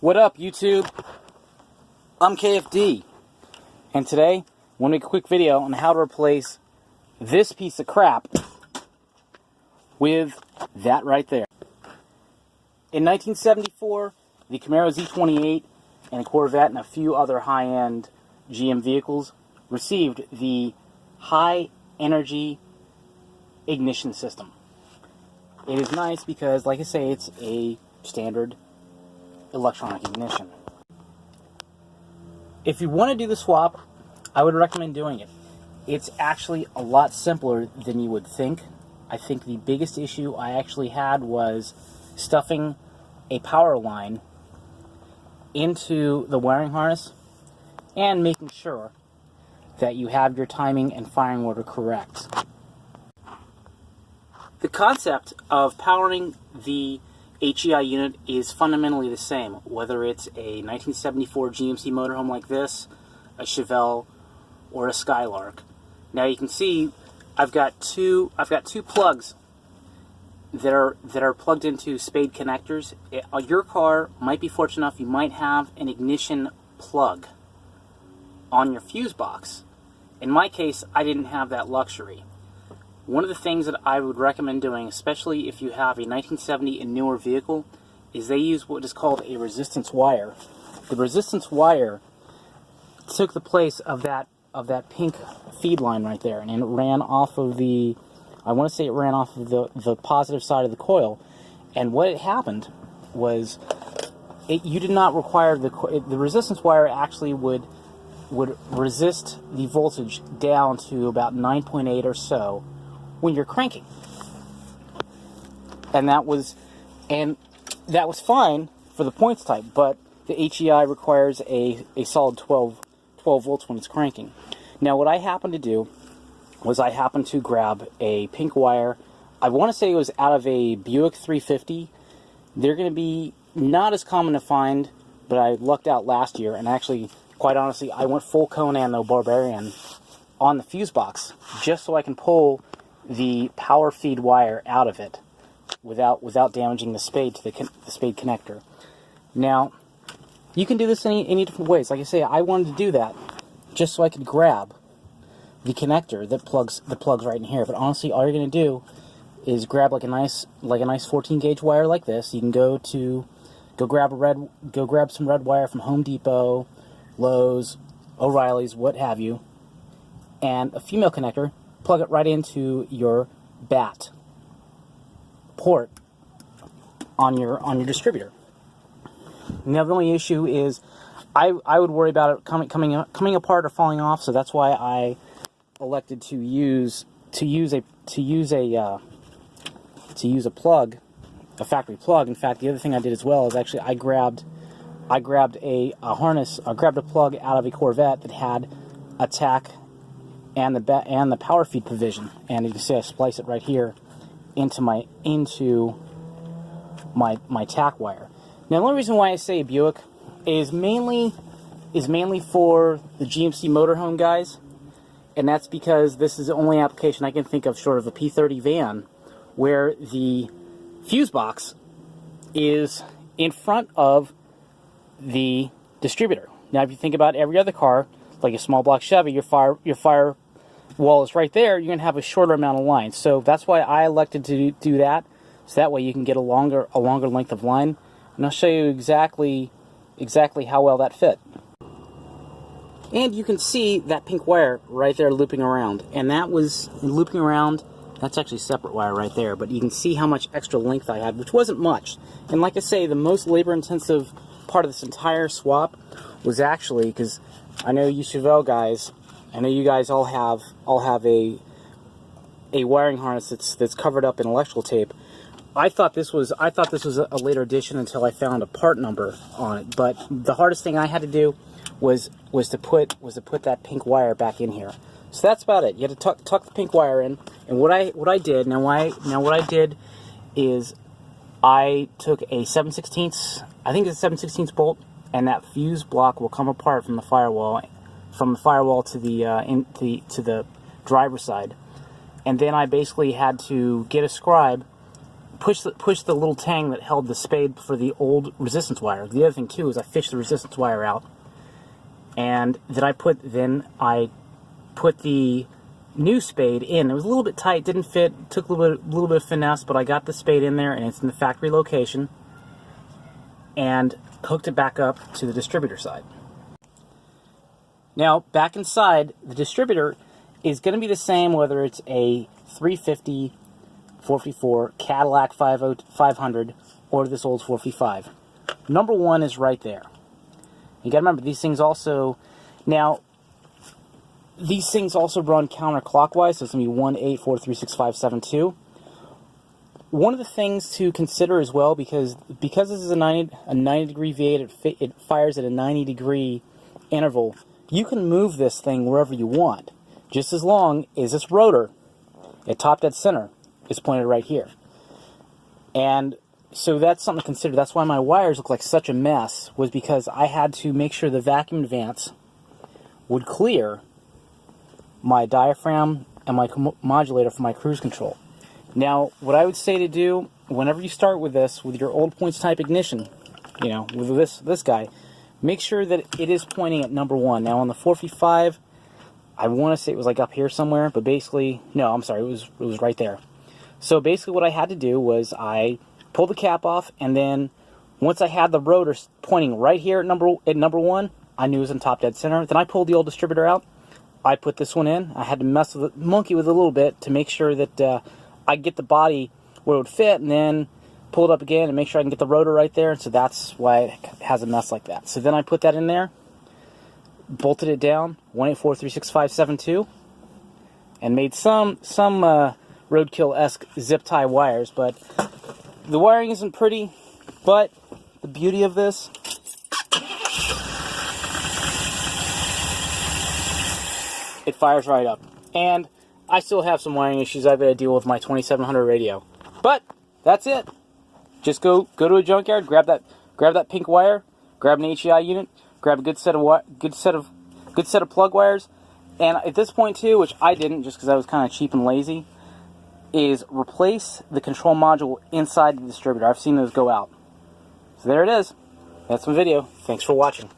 What up, YouTube? I'm KFD, and today I want to make a quick video on how to replace this piece of crap with that right there. In 1974, the Camaro Z28 and a Corvette and a few other high-end GM vehicles received the high energy ignition system. It is nice because, like I say, it's a standard electronic ignition. If you want to do the swap, I would recommend doing it. It's actually a lot simpler than you would think. I think the biggest issue I actually had was stuffing a power line into the wiring harness and making sure that you have your timing and firing order correct. The concept of powering the HEI unit is fundamentally the same, whether it's a 1974 GMC Motorhome like this, a Chevelle, or a Skylark. Now you can see I've got two plugs that are plugged into spade connectors. Your car might be fortunate enough you might have an ignition plug on your fuse box. In my case, I didn't have that luxury. One of the things that I would recommend doing, especially if you have a 1970 and newer vehicle, is they use what is called a resistance wire. The resistance wire took the place of that pink feed line right there, and it ran off of the, I want to say it ran off of the positive side of the coil. And what had happened was, you did not require the resistance wire actually would resist the voltage down to about 9.8 or so when you're cranking. And that was fine for the points type, but the HEI requires a solid 12 volts when it's cranking. Now what I happened to do was I happened to grab a pink wire. I want to say it was out of a Buick 350. They're going to be not as common to find, but I lucked out last year, and actually, quite honestly, I went full Conan the Barbarian on the fuse box just so I can pull the power feed wire out of it without damaging the spade to the spade connector. Now, you can do this any different ways. Like I say, I wanted to do that just so I could grab the connector that plugs right in here. But honestly, all you're going to do is grab like a nice 14 gauge wire like this. You can go grab some red wire from Home Depot, Lowe's, O'Reilly's, what have you, and a female connector. Plug it right into your BAT port on your distributor. Now the only issue is I would worry about it coming apart or falling off, so that's why I elected to use a plug, a factory plug. In fact, the other thing I did as well is actually I grabbed a harness. I grabbed a plug out of a Corvette that had a tack and the power feed provision, and you can see I splice it right here into my tack wire. Now the only reason why I say Buick is mainly for the GMC Motorhome guys, and that's because this is the only application I can think of short of a P30 van where the fuse box is in front of the distributor. Now if you think about every other car, like a small block Chevy, your fire wall is right there, you're going to have a shorter amount of line. So that's why I elected to do that, so that way you can get a longer length of line. And I'll show you exactly how well that fit. And you can see that pink wire right there looping around. And that was looping around, that's actually separate wire right there, but you can see how much extra length I had, which wasn't much. And like I say, the most labor-intensive part of this entire swap was actually, because I know you Chevelle guys, I know you guys all have a wiring harness that's covered up in electrical tape. I thought this was a later addition until I found a part number on it. But the hardest thing I had to do was to put that pink wire back in here. So that's about it. You had to tuck the pink wire in. And what I did is I took a 7/16, I think it's a 7/16 bolt, and that fuse block will come apart from the firewall to the driver's side. And then I basically had to get a scribe, push the little tang that held the spade for the old resistance wire. The other thing too is I fished the resistance wire out, and then I put the new spade in. It was a little bit tight, didn't fit, took a little bit of finesse, but I got the spade in there, and it's in the factory location, and hooked it back up to the distributor side. Now, back inside, the distributor is going to be the same whether it's a 350, 454, Cadillac 500, or this old 455. Number one is right there. You got to remember, these things also run counterclockwise, so it's going to be 1, 8, 4, 3, 6, 5, 7, 2. One of the things to consider as well, because this is a 90 degree V8, it fires at a 90 degree interval. You can move this thing wherever you want, just as long as this rotor at top dead center is pointed right here. And so that's something to consider. That's why my wires look like such a mess, was because I had to make sure the vacuum advance would clear my diaphragm and my modulator for my cruise control. Now, what I would say to do, whenever you start with this, with your old points type ignition, you know, with this guy, make sure that it is pointing at number one. Now, on the 455, I want to say it was like up here somewhere, but basically, no, I'm sorry, it was right there. So basically what I had to do was I pulled the cap off, and then once I had the rotor pointing right here at number one, I knew it was in top dead center. Then I pulled the old distributor out. I put this one in. I had to monkey with it a little bit to make sure that I get the body where it would fit, and then pull it up again and make sure I can get the rotor right there. And so that's why it has a mess like that. So then I put that in there, bolted it down, 1, 8, 4, 3, 6, 5, 7, 2, and made some roadkill-esque zip tie wires. But the wiring isn't pretty, but the beauty of this, it fires right up. And I still have some wiring issues I've got to deal with my 2700 radio. But that's it. Just go to a junkyard, grab that pink wire, grab an HEI unit, grab a good set of plug wires, and at this point too, which I didn't just because I was kind of cheap and lazy, is replace the control module inside the distributor. I've seen those go out. So there it is. That's my video. Thanks for watching.